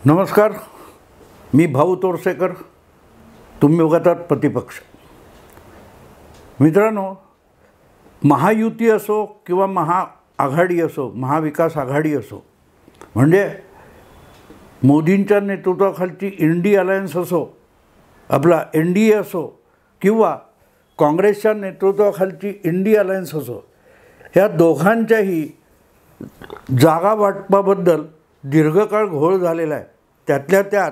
नमस्कार, मी भाऊ तोरसेकर. तुम्ही बघत आहात प्रतिपक्ष. मित्रांनो, महायुती असो किंवा महाआघाडी असो, महाविकास आघाडी असो, म्हणजे मोदींच्या नेतृत्वाखालची इंडी अलायन्स असो, आपला NDA असो, किंवा काँग्रेसच्या नेतृत्वाखालची इंडी अलायन्स असो, ह्या दोघांच्याही जागा वाटपाबद्दल दीर्घकाळ घोळ झालेला आहे. त्यातल्या त्यात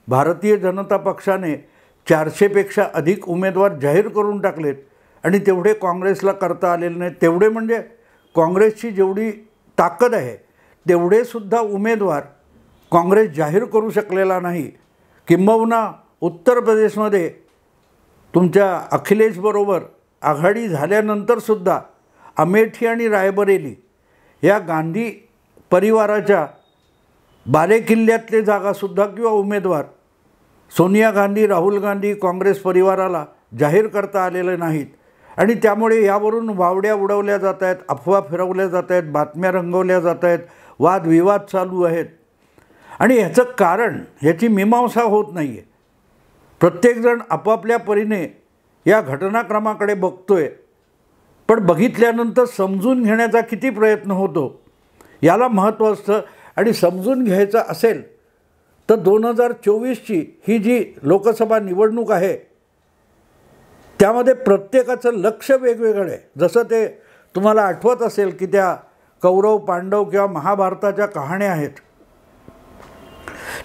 भारतीय जनता पक्षाने 400पेक्षा अधिक उमेदवार जाहीर करून टाकलेत आणि तेवढे काँग्रेसला करता आलेले नाही. तेवढे म्हणजे काँग्रेसची जेवढी ताकद आहे तेवढेसुद्धा उमेदवार काँग्रेस जाहीर करू शकलेला नाही. किंबहुना उत्तर प्रदेशमध्ये तुमच्या अखिलेशबरोबर आघाडी झाल्यानंतरसुद्धा अमेठी आणि रायबरेली या गांधी परिवाराच्या बालेकिल्ल्यातले जागासुद्धा किंवा उमेदवार सोनिया गांधी, राहुल गांधी, काँग्रेस परिवाराला जाहीर करता आलेले नाहीत. आणि त्यामुळे यावरून वावड्या उडवल्या जात आहेत, अफवा फिरवल्या जात आहेत, बातम्या रंगवल्या जात आहेत, वादविवाद चालू आहेत. आणि ह्याचं कारण, ह्याची मीमांसा होत नाही आहे. प्रत्येकजण आपापल्या परीने या घटनाक्रमाकडे बघतोय, पण बघितल्यानंतर समजून घेण्याचा किती प्रयत्न होतो याला महत्त्व असतं. आणि समजून घ्यायचं असेल तर 2024ची ही जी लोकसभा निवडणूक आहे त्यामध्ये प्रत्येकाचं लक्ष वेगवेगळं आहे. जसं ते तुम्हाला आठवत असेल की त्या कौरव पांडव किंवा महाभारताच्या कहाण्या आहेत,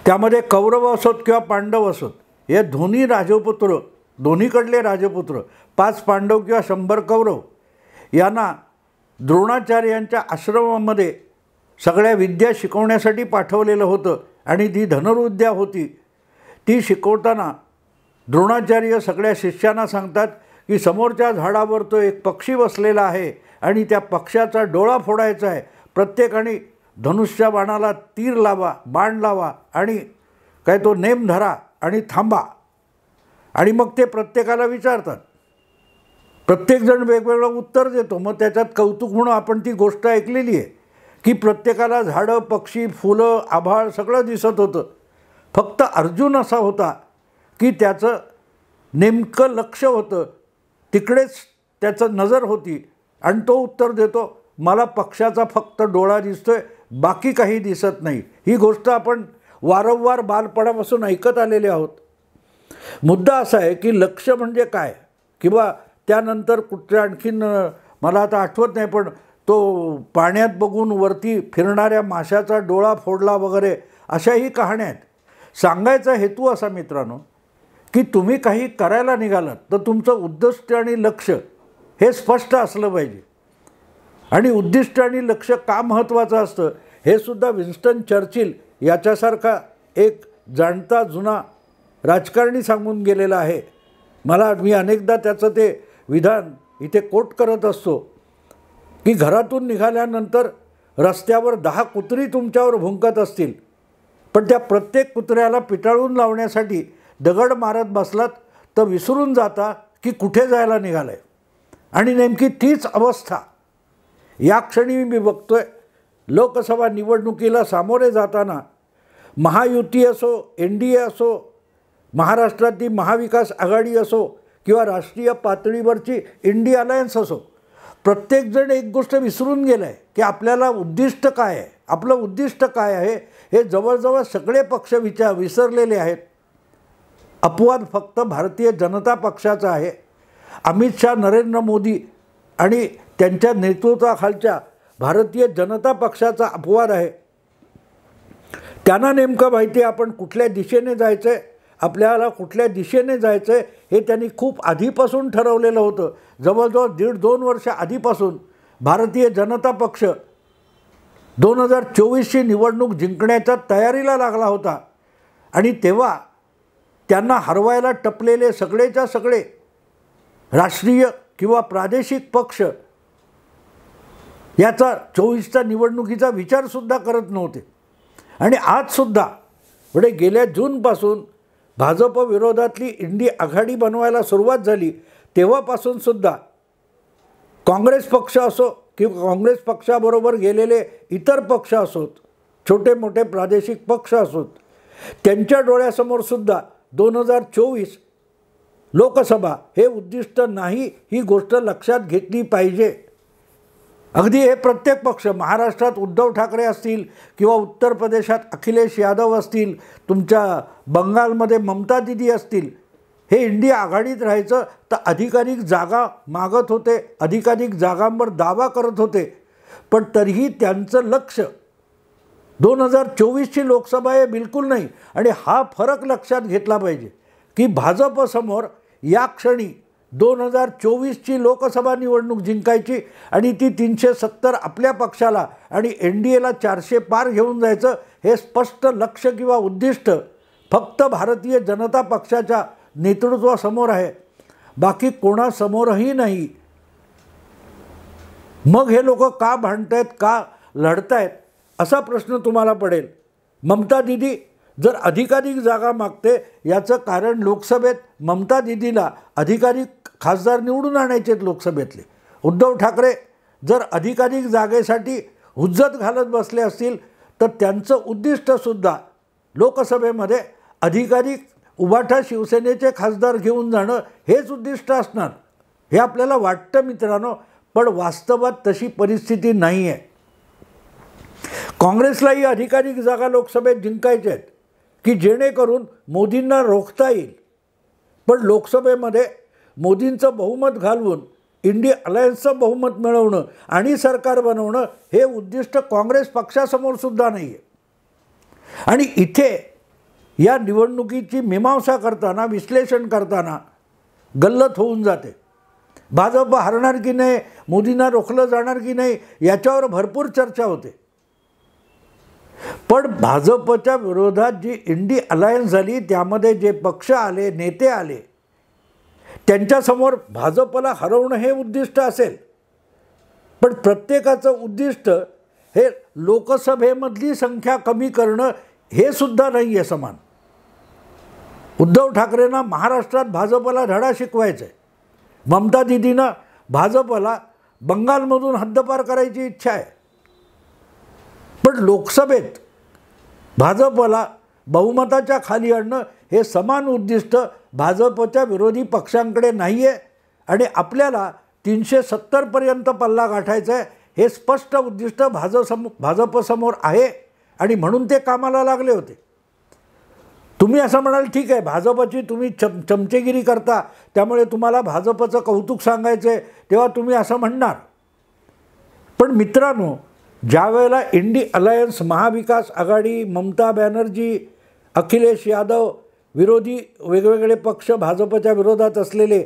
त्यामध्ये कौरव असोत किंवा पांडव असोत, हे दोन्ही राजपुत्र, दोन्हीकडले राजपुत्र, 5 पांडव किंवा 100 कौरव यांना द्रोणाचार्यांच्या आश्रमामध्ये सगळ्या विद्या शिकवण्यासाठी पाठवलेलं होतं. आणि ती धनुर्विद्या होती. ती शिकवताना द्रोणाचार्य सगळ्या शिष्यांना सांगतात की समोरच्या झाडावर तो एक पक्षी बसलेला आहे आणि त्या पक्षाचा डोळा फोडायचा आहे. प्रत्येकाने धनुष्य बाणाला तीर लावा, बाण लावा आणि काय तो नेम धरा आणि थांबा. आणि मग ते प्रत्येकाला विचारतात. प्रत्येकजण वेगवेगळं उत्तर देतो. मग त्याच्यात कौतुक म्हणून आपण ती गोष्ट ऐकलेली आहे की प्रत्येकाला झाडं, पक्षी, फुलं, आभाळ सगळं दिसत होतं. फक्त अर्जुन असा होता की त्याचं नेमकं लक्ष होतं, तिकडेच त्याचं नजर होती. आणि तो उत्तर देतो, मला पक्षाचा फक्त डोळा दिसतोय, बाकी काही दिसत नाही. ही गोष्ट आपण वारंवार बालपणापासून ऐकत आलेले आहोत. मुद्दा असा आहे की लक्ष म्हणजे काय, किंवा त्यानंतर कुठल्या आणखीन मला आता आठवत नाही, पण तो पाण्यात बघून वरती फिरणाऱ्या माशाचा डोळा फोडला वगैरे, अशाही कहाण्या आहेत. सांगायचा हेतू असा मित्रांनो की तुम्ही काही करायला निघालात तर तुमचं उद्दिष्ट आणि लक्ष हे स्पष्ट असलं पाहिजे. आणि उद्दिष्ट आणि लक्ष का महत्त्वाचं असतं हे सुद्धा विन्स्टन चर्चिल याच्यासारखा एक जाणता जुना राजकारणी सांगून गेलेला आहे. मी अनेकदा त्याचं ते विधान इथे कोट करत असतो की घरातून निघाल्यानंतर रस्त्यावर 10 कुत्री तुमच्यावर भुंकत असतील, पण त्या प्रत्येक कुत्र्याला पिटाळून लावण्यासाठी दगड मारत बसलात तर विसरून जाता की कुठे जायला निघालं आहे. आणि नेमकी तीच अवस्था या क्षणी मी बघतोय. लोकसभा निवडणुकीला सामोरे जाताना महायुती असो, NDA असो, महाराष्ट्रातली महाविकास आघाडी असो किंवा राष्ट्रीय पातळीवरची इंडी अलायन्स असो, प्रत्येकजण एक गोष्ट विसरून गेलं आहे की आपल्याला उद्दिष्ट काय आहे, आपलं उद्दिष्ट काय आहे हे जवळजवळ सगळे पक्ष विसरलेले आहेत. अपवाद फक्त भारतीय जनता पक्षाचा आहे. अमित शहा, नरेंद्र मोदी आणि त्यांच्या नेतृत्वाखालच्या भारतीय जनता पक्षाचा अपवाद आहे. त्यांना नेमकं माहिती आहे आपण कुठल्या दिशेने जायचं आहे, आपल्याला कुठल्या दिशेने जायचं आहे हे त्यांनी खूप आधीपासून ठरवलेलं होतं. जवळजवळ 1.5-2 वर्ष आधीपासून भारतीय जनता पक्ष 2024ची निवडणूक जिंकण्याच्या तयारीला लागला होता. आणि तेव्हा त्यांना हरवायला टपलेले सगळेच्या सगळे राष्ट्रीय किंवा प्रादेशिक पक्ष याचा 24च्या निवडणुकीचा विचारसुद्धा करत नव्हते. आणि आजसुद्धा म्हणजे गेल्या जूनपासून भाजप विरोधातली इंडी आघाडी बनवायला सुरुवात झाली तेव्हापासूनसुद्धा काँग्रेस पक्ष असो किंवा काँग्रेस पक्षाबरोबर गेलेले इतर पक्ष असोत, छोटे मोठे प्रादेशिक पक्ष असोत, त्यांच्या डोळ्यासमोरसुद्धा 2024 लोकसभा हे उद्दिष्ट नाही, ही गोष्ट लक्षात घेतली पाहिजे. अगदी हे प्रत्येक पक्ष, महाराष्ट्रात उद्धव ठाकरे असतील किंवा उत्तर प्रदेशात अखिलेश यादव असतील, तुमच्या बंगालमध्ये ममता दीदी असतील, हे इंडिया आघाडीत राहायचं तर अधिकाधिक जागा मागत होते, अधिकाधिक जागांवर दावा करत होते. पण तरीही त्यांचं लक्ष 2024ची लोकसभा हे बिलकुल नाही. आणि हा फरक लक्षात घेतला पाहिजे की भाजपसमोर या क्षणी 2024ची लोकसभा निवडणूक जिंकायची आणि ती 370 आपल्या पक्षाला आणि NDAला 400 पार घेऊन जायचं, हे स्पष्ट लक्ष किंवा उद्दिष्ट फक्त भारतीय जनता पक्षाच्या नेतृत्वासमोर आहे, बाकी कोणासमोरही नाही. मग हे लोक का भांडतायत, का लढतायत असा प्रश्न तुम्हाला पडेल. ममता दीदी जर अधिकाधिक जागा मागते, याचं कारण लोकसभेत ममता दीदीला अधिकाधिक खासदार निवडून आणायचे आहेत लोकसभेतले. उद्धव ठाकरे जर अधिकाधिक जागेसाठी हुज्जत घालत बसले असतील तर त्यांचं उद्दिष्टसुद्धा लोकसभेमध्ये अधिकाधिक उभाठा शिवसेनेचे खासदार घेऊन जाणं हेच उद्दिष्ट असणार, हे आपल्याला वाटतं मित्रांनो. पण वास्तवात तशी परिस्थिती नाही आहे. काँग्रेसलाही अधिकाधिक जागा लोकसभेत जिंकायच्या आहेत की जेणेकरून मोदींना रोखता येईल. पण लोकसभेमध्ये मोदींचं बहुमत घालवून इंडिया अलायन्सचं बहुमत मिळवणं आणि सरकार बनवणं हे उद्दिष्ट काँग्रेस पक्षासमोरसुद्धा नाही आहे. आणि इथे या निवडणुकीची मीमांसा करताना, विश्लेषण करताना गल्लत होऊन जाते. भाजप हरणार की नाही, मोदींना रोखलं जाणार की नाही, याच्यावर भरपूर चर्चा होते. पण भाजपच्या विरोधात जी इंडी अलायन्स झाली, त्यामध्ये जे पक्ष आले, नेते आले, त्यांच्यासमोर भाजपला हरवणं हे उद्दिष्ट असेल. पण प्रत्येकाचं उद्दिष्ट हे लोकसभेमधली संख्या कमी करणं हे सुद्धा नाही आहे समान. उद्धव ठाकरेंना महाराष्ट्रात भाजपला धडा शिकवायचा आहे. ममता दीदीनं भाजपला बंगालमधून हद्दपार करायची इच्छा आहे. पण लोकसभेत भाजपला बहुमताच्या खाली आणणं हे समान उद्दिष्ट भाजपच्या विरोधी पक्षांकडे नाही आहे. आणि आपल्याला 370पर्यंत पल्ला गाठायचा आहे, हे स्पष्ट उद्दिष्ट भाजपसमोर आहे. आणि म्हणून ते कामाला लागले होते. तुम्ही असं म्हणाल, ठीक आहे, भाजपची तुम्ही चमचेगिरी करता, त्यामुळे तुम्हाला भाजपचं कौतुक सांगायचं आहे, तेव्हा तुम्ही असं म्हणणार. पण मित्रांनो, ज्या वेळेला इंडी अलायन्स, महाविकास आघाडी, ममता बॅनर्जी, अखिलेश यादव, विरोधी वेगवेगळे पक्ष भाजपच्या विरोधात असलेले,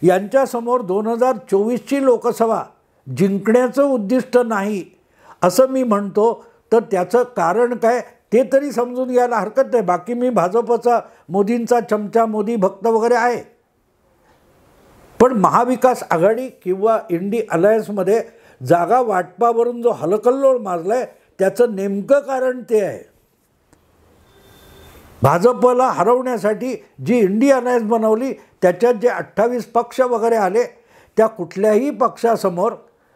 यांच्यासमोर 2024ची लोकसभा जिंकण्याचं उद्दिष्ट नाही असं मी म्हणतो, तर त्याचं कारण काय ते तरी समजून घ्यायला हरकत नाही. बाकी मी भाजपचा, मोदींचा चमचा, मोदी भक्त वगैरे आहे. पण महाविकास आघाडी किंवा इंडी अलायन्समध्ये जागा वाटपावरून जो हलकल्लोळ माजला आहे, त्याचं नेमकं कारण ते आहे. भाजपला हरवण्यासाठी जी इंडी अलायन्स बनवली, त्याच्यात जे 28 पक्ष वगैरे आले, त्या कुठल्याही पक्षासमोर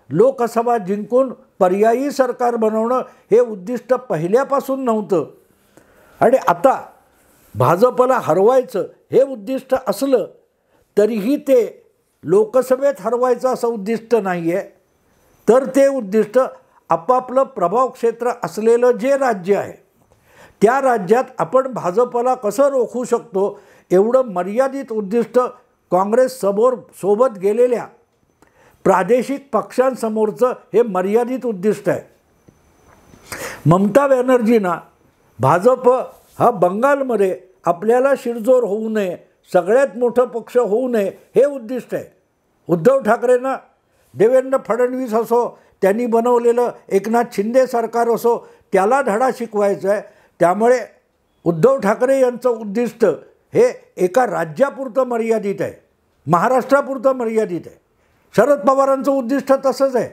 लोकसभा जिंकून पर्यायी सरकार बनवणं हे उद्दिष्ट पहिल्यापासून नव्हतं. आणि आता भाजपला हरवायचं हे उद्दिष्ट असलं तरीही ते लोकसभेत हरवायचं असं उद्दिष्ट नाही आहे. तर ते उद्दिष्ट आपापलं प्रभाव क्षेत्र असलेलं जे राज्य आहे, त्या राज्यात आपण भाजपला कसं रोखू शकतो, एवढं मर्यादित उद्दिष्ट काँग्रेस सोबत गेलेल्या प्रादेशिक पक्षांसमोरचं हे मर्यादित उद्दिष्ट आहे. ममता बॅनर्जींना भाजप हा बंगालमध्ये आपल्याला शिरजोर होऊ नये, सगळ्यात मोठं पक्ष होऊ नये, हे उद्दिष्ट आहे. उद्धव ठाकरेंना देवेंद्र फडणवीस असो, त्यांनी बनवलेलं एकनाथ शिंदे सरकार असो, त्याला धडा शिकवायचा आहे. त्यामुळे उद्धव ठाकरे यांचं उद्दिष्ट हे एका राज्यापुरतं मर्यादित आहे, महाराष्ट्रापुरतं मर्यादित आहे. शरद पवारांचं उद्दिष्ट तसंच आहे.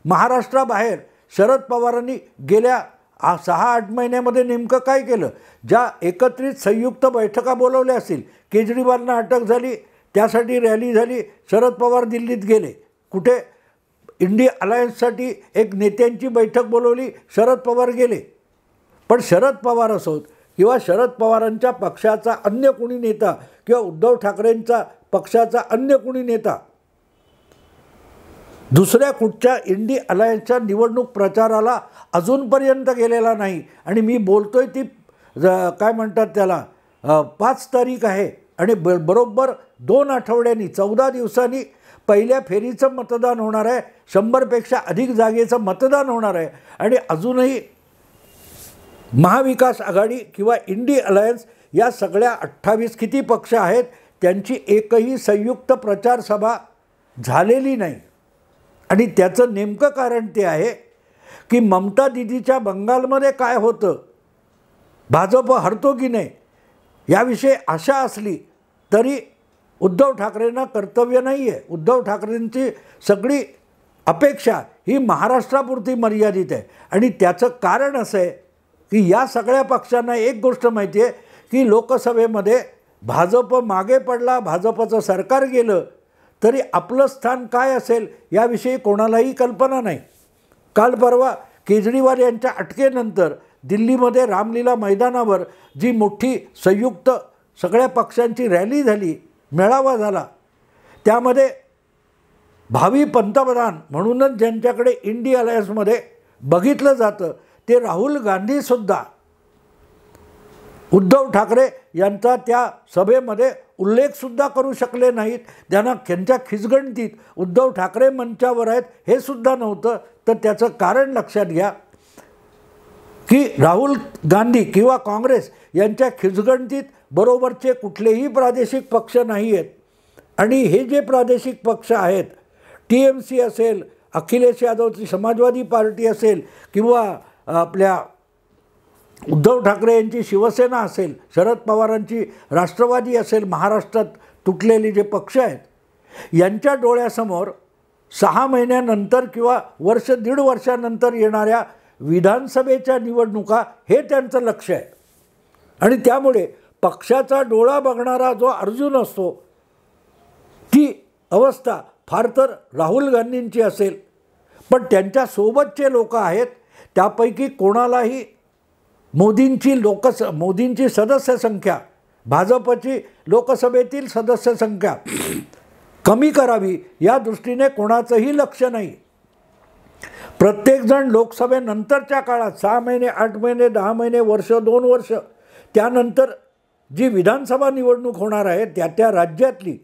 महाराष्ट्राबाहेर शरद पवारांनी गेल्या 6-8 महिन्यामध्ये नेमकं काय केलं? ज्या एकत्रित संयुक्त बैठका बोलवल्या असतील, केजरीवालना अटक झाली, त्यासाठी रॅली झाली, शरद पवार दिल्लीत गेले. कुठे? इंडिया अलायन्ससाठी एक नेत्यांची बैठक बोलवली, शरद पवार गेले. पण शरद पवार असोत किंवा शरद पवारांच्या पक्षाचा अन्य कोणी नेता किंवा उद्धव ठाकरेंचा पक्षाचा अन्य कोणी नेता दुसऱ्या कुठच्या इंडी अलायन्सच्या निवडणूक प्रचाराला अजूनपर्यंत गेलेला नाही. आणि मी बोलतोय ती काय म्हणतात त्याला 5 तारीख आहे आणि बरोबर 2 आठवड्यांनी 14 दिवसांनी पहिल्या फेरीचं मतदान होणार आहे. 100पेक्षा अधिक जागेचं मतदान होणार आहे. आणि अजूनही महाविकास आघाडी किंवा इंडी अलायन्स या सगळ्या 28 किती पक्ष आहेत त्यांची एकही संयुक्त प्रचार सभा झालेली नाही. आणि त्याचं नेमकं कारण ते आहे की ममता दिदीच्या बंगालमध्ये काय होतं, भाजप हरतो की नाही याविषयी आशा असली तरी उद्धव ठाकरेंना कर्तव्य नाही आहे. उद्धव ठाकरेंची सगळी अपेक्षा ही महाराष्ट्रापुरती मर्यादित आहे. आणि त्याचं कारण असं आहे की या सगळ्या पक्षांना एक गोष्ट माहिती आहे की लोकसभेमध्ये भाजप मागे पडला, भाजपचं सरकार गेलं तरी आपलं स्थान काय असेल याविषयी कोणालाही कल्पना नाही. काल परवा केजरीवाल यांच्या अटकेनंतर दिल्लीमध्ये रामलीला मैदानावर जी मोठी संयुक्त सगळ्या पक्षांची रॅली झाली, मेळावा झाला, त्यामध्ये भावी पंतप्रधान म्हणूनच ज्यांच्याकडे इंडी अलायन्समध्ये बघितलं जातं ते राहुल गांधीसुद्धा उद्धव ठाकरे यांचा त्या सभेमध्ये उल्लेखसुद्धा करू शकले नाहीत. त्यांच्या खिचगणतीत उद्धव ठाकरे मंचावर आहेत हे सुद्धा नव्हतं. तर त्याचं कारण लक्षात घ्या की राहुल गांधी किंवा काँग्रेस यांच्या खिचगणतीत बरोबरचे कुठलेही प्रादेशिक पक्ष नाही आहेत. आणि हे जे प्रादेशिक पक्ष आहेत, TMC असेल, अखिलेश यादवची समाजवादी पार्टी असेल किंवा आपल्या उद्धव ठाकरे यांची शिवसेना असेल, शरद पवारांची राष्ट्रवादी असेल, महाराष्ट्रात तुटलेले जे पक्ष आहेत, यांच्या डोळ्यासमोर 6 महिन्यानंतर किंवा वर्ष 1.5 वर्षानंतर येणाऱ्या विधानसभेच्या निवडणुका हे त्यांचं लक्ष आहे. आणि त्यामुळे पक्षाचा डोळा बघणारा जो अर्जुन असतो ती अवस्था फार तर राहुल गांधींची असेल. पण त्यांच्यासोबतचे लोक आहेत त्यापैकी कोणालाही मोदींची सदस्य संख्या, भाजपची लोकसभेतील सदस्य संख्या कमी करावी या दृष्टीने कोणाचंही लक्ष नाही. प्रत्येकजण लोकसभेनंतरच्या काळात 6 महिने, 8 महिने, 10 महिने, वर्ष, 2 वर्ष त्यानंतर जी विधानसभा निवडणूक होणार आहे त्या राज्यातली,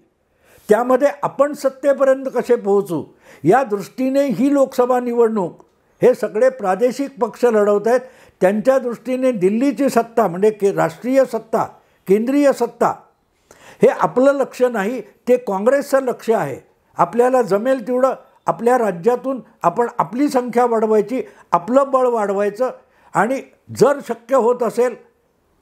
त्यामध्ये आपण सत्तेपर्यंत कसे पोहोचू या दृष्टीने ही लोकसभा निवडणूक हे सगळे प्रादेशिक पक्ष लढवत आहेत. त्यांच्या दृष्टीने दिल्लीची सत्ता म्हणजे राष्ट्रीय सत्ता, केंद्रीय सत्ता हे आपलं लक्ष नाही, ते काँग्रेसचं लक्ष आहे. आपल्याला जमेल तेवढं आपल्या राज्यातून आपण आपली संख्या वाढवायची, आपलं बळ वाढवायचं. आणि जर शक्य होत असेल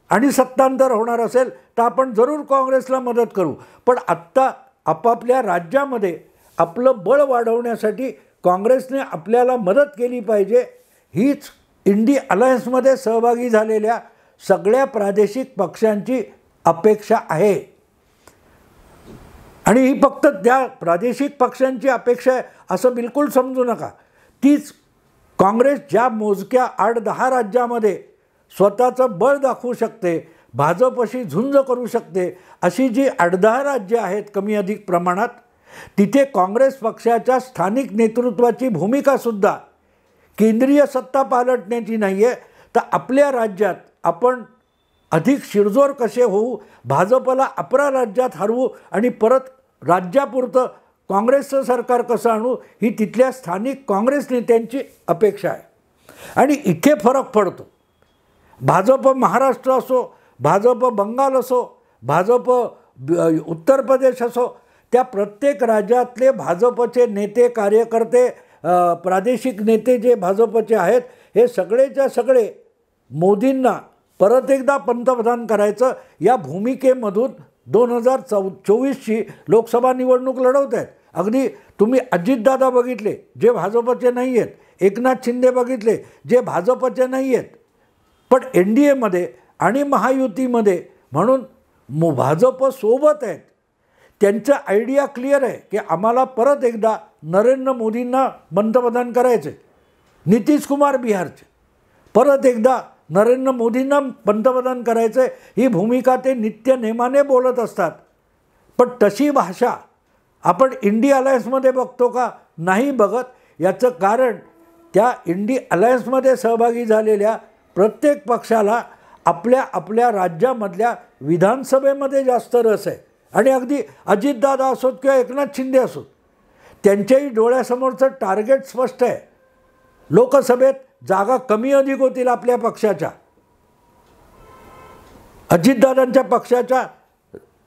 आणि सत्तांतर होणार असेल तर आपण जरूर काँग्रेसला मदत करू. पण आत्ता आपापल्या राज्यामध्ये आपलं बळ वाढवण्यासाठी काँग्रेसने आपल्याला मदत केली पाहिजे. हीच इंडी अलायन्समध्ये सहभागी झालेल्या सगळ्या प्रादेशिक पक्षांची अपेक्षा आहे. आणि ही फक्त त्या प्रादेशिक पक्षांची अपेक्षा आहे असं बिलकुल समजू नका. तीच काँग्रेस ज्या मोजक्या 8-10 राज्यामध्ये स्वतःचं बळ दाखवू शकते, भाजपशी झुंज करू शकते, अशी जी 8-10 राज्य आहेत कमी अधिक प्रमाणात, तिथे काँग्रेस पक्षाच्या स्थानिक नेतृत्वाची भूमिकासुद्धा केंद्रीय सत्ता पालटण्याची नाही आहे, तर आपल्या राज्यात आपण अधिक शिरजोर कसे होऊ, भाजपला अपरा राज्यात हरवू आणि परत राज्यापुरतं काँग्रेसचं सरकार कसं आणू, ही तिथल्या स्थानिक काँग्रेस नेत्यांची अपेक्षा आहे. आणि इथे फरक पडतो. भाजप महाराष्ट्र असो, भाजप बंगाल असो, भाजप उत्तर प्रदेश असो, त्या प्रत्येक राज्यातले भाजपचे नेते, कार्यकर्ते, प्रादेशिक नेते जे भाजपचे आहेत हे सगळेच्या सगळे मोदींना परत एकदा पंतप्रधान करायचं या भूमिकेमधून 2024ची लोकसभा निवडणूक लढवत आहेत. अगदी तुम्ही अजितदादा बघितले जे भाजपचे नाही आहेत, एकनाथ शिंदे बघितले जे भाजपचे नाही आहेत, पण NDAमध्ये आणि महायुतीमध्ये म्हणून भाजप सोबत आहेत. त्यांचं आयडिया क्लिअर आहे की आम्हाला परत एकदा नरेंद्र मोदींना पंतप्रधान करायचे, नितीश कुमार बिहारचे, परत एकदा नरेंद्र मोदींना पंतप्रधान करायचं आहे ही भूमिका ते नित्य नेमाने बोलत असतात. पण तशी भाषा आपण इंडी अलायन्समध्ये बघतो का? नाही बघत. याचं कारण त्या इंडी अलायन्समध्ये सहभागी झालेल्या प्रत्येक पक्षाला आपल्या आपल्या राज्यामधल्या विधानसभेमध्ये जास्त रस आहे. आणि अगदी अजितदादा असोत किंवा एकनाथ शिंदे असोत, त्यांच्याही डोळ्यासमोरचं टार्गेट स्पष्ट आहे. लोकसभेत जागा कमी अधिक होतील आपल्या पक्षाच्या. अजितदादांच्या पक्षाच्या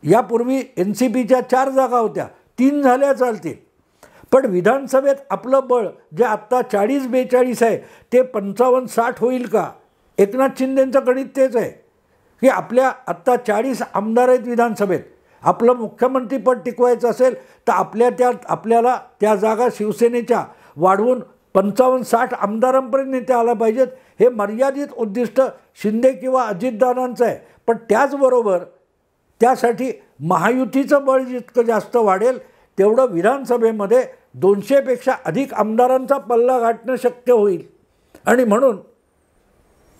यापूर्वी NCPच्या 4 जागा होत्या, 3 झाल्या चालतील. पण विधानसभेत आपलं बळ जे आत्ता 40-42 आहे ते 55-60 होईल का? एकनाथ शिंदेंचं गणित तेच आहे की आपल्या आत्ता 40 आमदार आहेत विधानसभेत. आपलं मुख्यमंत्रीपद टिकवायचं असेल तर आपल्याला त्या जागा शिवसेनेच्या वाढवून 55-60 आमदारांपर्यंत नेता आला पाहिजेत. हे मर्यादित उद्दिष्ट शिंदे किंवा अजितदादांचं आहे. पण त्याचबरोबर त्यासाठी महायुतीचं बळ जितकं जास्त वाढेल तेवढं विधानसभेमध्ये 200पेक्षा अधिक आमदारांचा पल्ला गाठणं शक्य होईल. आणि म्हणून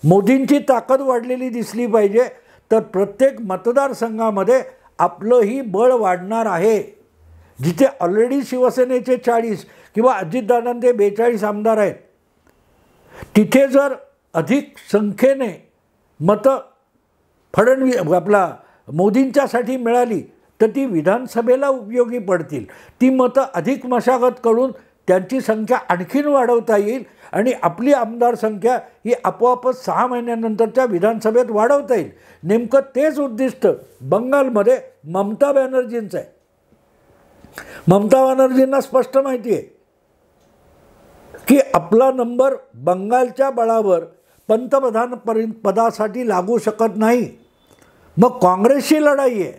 मोदींची ताकद वाढलेली दिसली पाहिजे. तर प्रत्येक मतदारसंघामध्ये आपलंही बळ वाढणार आहे. जिथे ऑलरेडी शिवसेनेचे 40 किंवा अजितदादांचे 42 आमदार आहेत, तिथे जर अधिक संख्येने मतं मोदींच्यासाठी मिळाली तर ती विधानसभेला उपयोगी पडतील. ती मतं अधिक मशागत करून त्यांची संख्या आणखीन वाढवता येईल आणि आपली आमदार संख्या ही आपोआपच 6 महिन्यानंतरच्या विधानसभेत वाढवता येईल. नेमकं तेच उद्दिष्ट बंगालमध्ये ममता बॅनर्जींचं आहे. ममता बॅनर्जींना स्पष्ट माहिती आहे की आपला नंबर बंगालच्या बळावर पंतप्रधान पदासाठी लागू शकत नाही. मग काँग्रेसची लढाई आहे.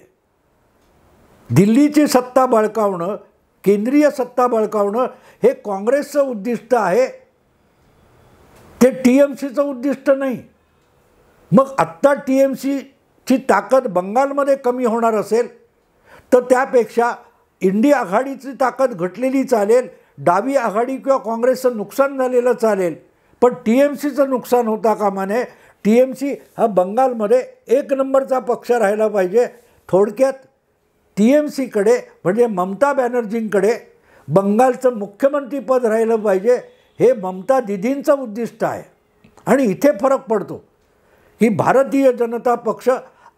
दिल्लीची सत्ता बळकावणं, केंद्रीय सत्ता बळकावणं हे काँग्रेसचं उद्दिष्ट आहे, ते TMCचं उद्दिष्ट नाही. मग आत्ता TMCची ताकद बंगालमध्ये कमी होणार असेल तर त्यापेक्षा इंडिया आघाडीची ताकद घटलेली चालेल, डावी आघाडी किंवा काँग्रेसचं नुकसान झालेलं चालेल, पण TMCचं नुकसान होता कामा नये. TMC हा बंगालमध्ये 1 नंबरचा पक्ष राहिला पाहिजे. थोडक्यात TMCकडे म्हणजे ममता बॅनर्जींकडे बंगालचं मुख्यमंत्रीपद राहिलं पाहिजे, हे ममता दिदींचं उद्दिष्ट आहे. आणि इथे फरक पडतो की भारतीय जनता पक्ष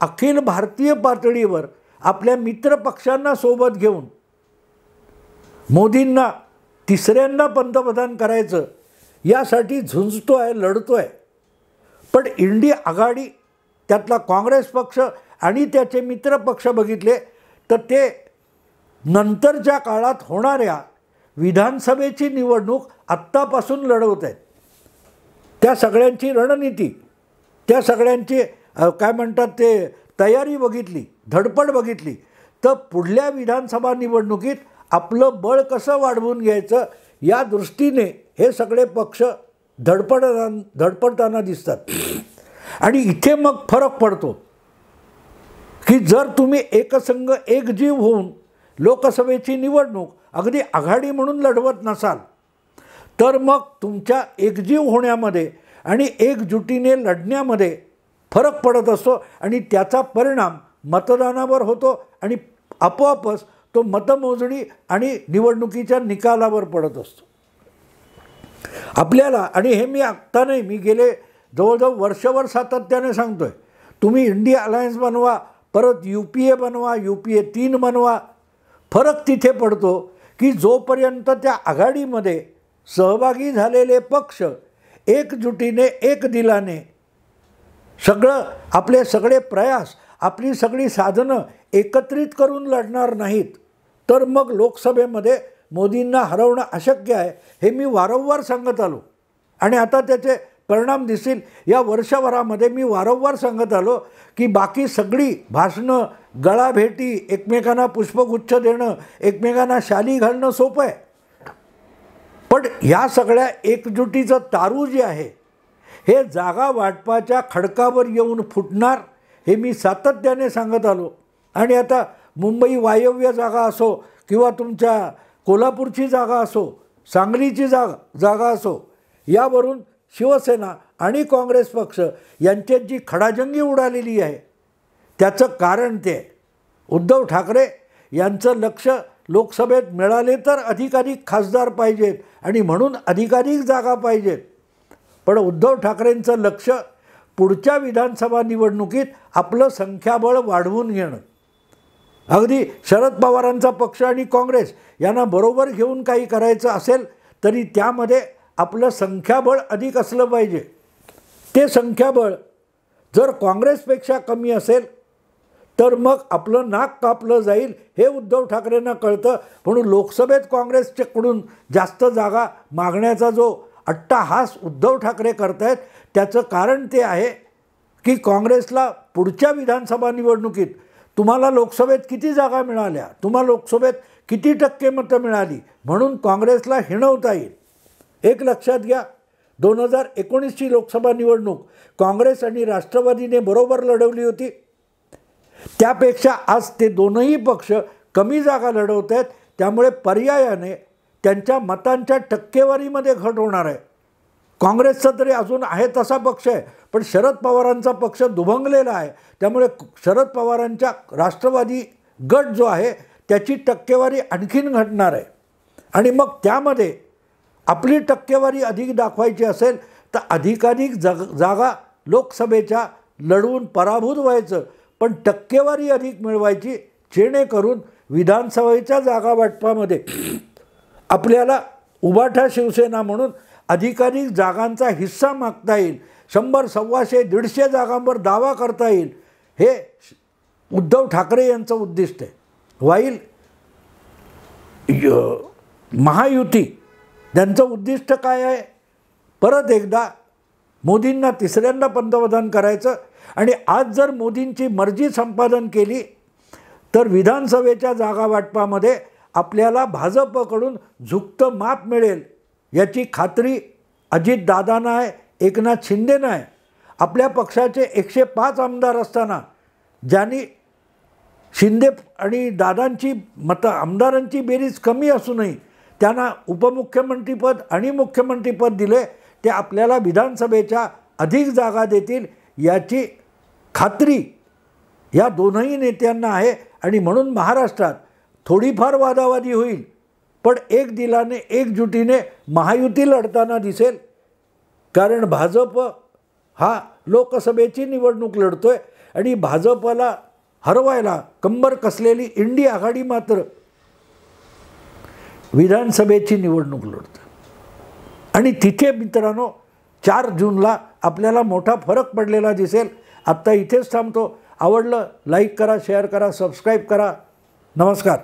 अखिल भारतीय पातळीवर आपल्या मित्र पक्षांना सोबत घेऊन मोदींना 3ऱ्यांदा पंतप्रधान करायचं यासाठी झुंजतो आहे, लढतो आहे. पण इंडिया आघाडी त्यातला काँग्रेस पक्ष आणि त्याचे मित्र पक्ष बघितले तर ते नंतरच्या काळात होणाऱ्या विधानसभेची निवडणूक आत्तापासून लढवत आहेत. त्या सगळ्यांची रणनीती, त्या सगळ्यांची काय म्हणतात ते तयारी बघितली, धडपड बघितली तर पुढल्या विधानसभा निवडणुकीत आपलं बळ कसं वाढवून घ्यायचं या दृष्टीने हे सगळे पक्ष धडपडताना दिसतात. आणि इथे मग फरक पडतो की जर तुम्ही एकसंघ एकजीव होऊन लोकसभेची निवडणूक अगदी आघाडी म्हणून लढवत नसाल तर मग तुमच्या एकजीव होण्यामध्ये आणि एकजुटीने लढण्यामध्ये फरक पडत असतो आणि त्याचा परिणाम मतदानावर होतो आणि आपोआपच तो मतमोजणी आणि निवडणुकीच्या निकालावर पडत असतो. आपल्याला, आणि हे मी आत्ता नाही, मी गेले जवळजवळ वर्षभर सातत्याने सांगतो आहे, तुम्ही इंडिया अलायन्स बनवा, परत UPA बनवा, UPA 3 बनवा. फरक तिथे पडतो की जोपर्यंत त्या आघाडीमध्ये सहभागी झालेले पक्ष एकजुटीने एक दिलाने आपले सगळे प्रयास, आपली सगळी साधनं एकत्रित करून लढणार नाहीत तर मग लोकसभेमध्ये मोदींना हरवणं अशक्य आहे. हे मी वारंवार सांगत आलो आणि आता त्याचे परिणाम दिसतील. या वर्षभरामध्ये मी वारंवार सांगत आलो की बाकी सगळी भाषणं, गळाभेटी, एकमेकांना पुष्पगुच्छ देणं, एकमेकांना शाली घालणं सोपं आहे. पण ह्या सगळ्या एकजुटीचं तारू जे आहे हे जागा वाटपाच्या खडकावर येऊन फुटणार, हे मी सातत्याने सांगत आलो. आणि आता मुंबई वायव्य जागा असो किंवा तुमच्या कोल्हापूरची जागा असो, सांगलीची जागा असो, यावरून शिवसेना आणि काँग्रेस पक्ष यांच्यात जी खडाजंगी उडालेली आहे त्याचं कारण ते आहे. उद्धव ठाकरे यांचं लक्ष लोकसभेत मिळाले तर अधिकाधिक खासदार पाहिजेत आणि म्हणून अधिकाधिक जागा पाहिजेत. पण उद्धव ठाकरेंचं लक्ष पुढच्या विधानसभा निवडणुकीत आपलं संख्याबळ वाढवून घेणं. अगदी शरद पवारांचा पक्ष आणि काँग्रेस यांना बरोबर घेऊन काही करायचं असेल तरी त्यामध्ये आपलं संख्याबळ अधिक असलं पाहिजे. ते संख्याबळ जर काँग्रेसपेक्षा कमी असेल तर मग आपलं नाक कापलं जाईल हे उद्धव ठाकरेंना कळतं. म्हणून लोकसभेत काँग्रेसच्याकडून जास्त जागा मागण्याचा जो अट्टाहास उद्धव ठाकरे करतायत त्याचं कारण ते आहे की काँग्रेसला पुढच्या विधानसभा निवडणुकीत तुम्हाला लोकसभेत किती जागा मिळाल्या, तुम्हाला लोकसभेत किती टक्के मतं मिळाली म्हणून काँग्रेसला हिणवता येईल. एक लक्षात घ्या, 2019ची लोकसभा निवडणूक काँग्रेस आणि राष्ट्रवादीने बरोबर लढवली होती. त्यापेक्षा आज ते दोनही पक्ष कमी जागा लढवत आहेत. त्यामुळे पर्यायाने त्यांच्या मतांच्या टक्केवारीमध्ये घट होणार आहे. काँग्रेसचा तरी अजून आहे तसा पक्ष आहे, पण शरद पवारांचा पक्ष दुभंगलेला आहे. त्यामुळे शरद पवारांच्या राष्ट्रवादी गट जो आहे त्याची टक्केवारी आणखीन घटणार आहे. आणि मग त्यामध्ये आपली टक्केवारी अधिक दाखवायची असेल तर अधिकाधिक जागा लोकसभेच्या लढवून पराभूत व्हायचं, पण टक्केवारी अधिक मिळवायची जेणेकरून विधानसभेच्या जागा वाटपामध्ये आपल्याला उभाठा शिवसेना म्हणून अधिकाधिक जागांचा हिस्सा मागता येईल. 100, 125, 150 जागांवर दावा करता येईल. हे उद्धव ठाकरे यांचं उद्दिष्ट आहे. वाईल महायुती त्यांचं उद्दिष्ट काय आहे? परत एकदा मोदींना तिसऱ्यांदा पंतप्रधान करायचं. आणि आज जर मोदींची मर्जी संपादन केली तर विधानसभेच्या जागा वाटपामध्ये आपल्याला भाजपकडून झुकतं माप मिळेल याची खात्री अजितदादांना आहे, एकनाथ शिंदेंना आहे. आपल्या पक्षाचे 105 आमदार असताना ज्यांनी शिंदे आणि दादांची आमदारांची बेरीज कमी असूनही त्यांना उपमुख्यमंत्रीपद आणि मुख्यमंत्रीपद दिले, ते आपल्याला विधानसभेच्या अधिक जागा देतील याची खात्री या दोनही नेत्यांना आहे. आणि म्हणून महाराष्ट्रात थोडीफार वादावादी होईल, पण एक दिलाने एकजुटीने महायुती लढताना दिसेल. कारण भाजप हा लोकसभेची निवडणूक लढतोय आणि भाजपला हरवायला कंबर कसलेली इंडी आघाडी मात्र विधानसभेची निवडणूक लढते. आणि तिथे मित्रांनो 4 जूनला आपल्याला मोठा फरक पडलेला दिसेल. आत्ता इथेच थांबतो. आवडलं लाईक करा, शेअर करा, सबस्क्राईब करा. नमस्कार.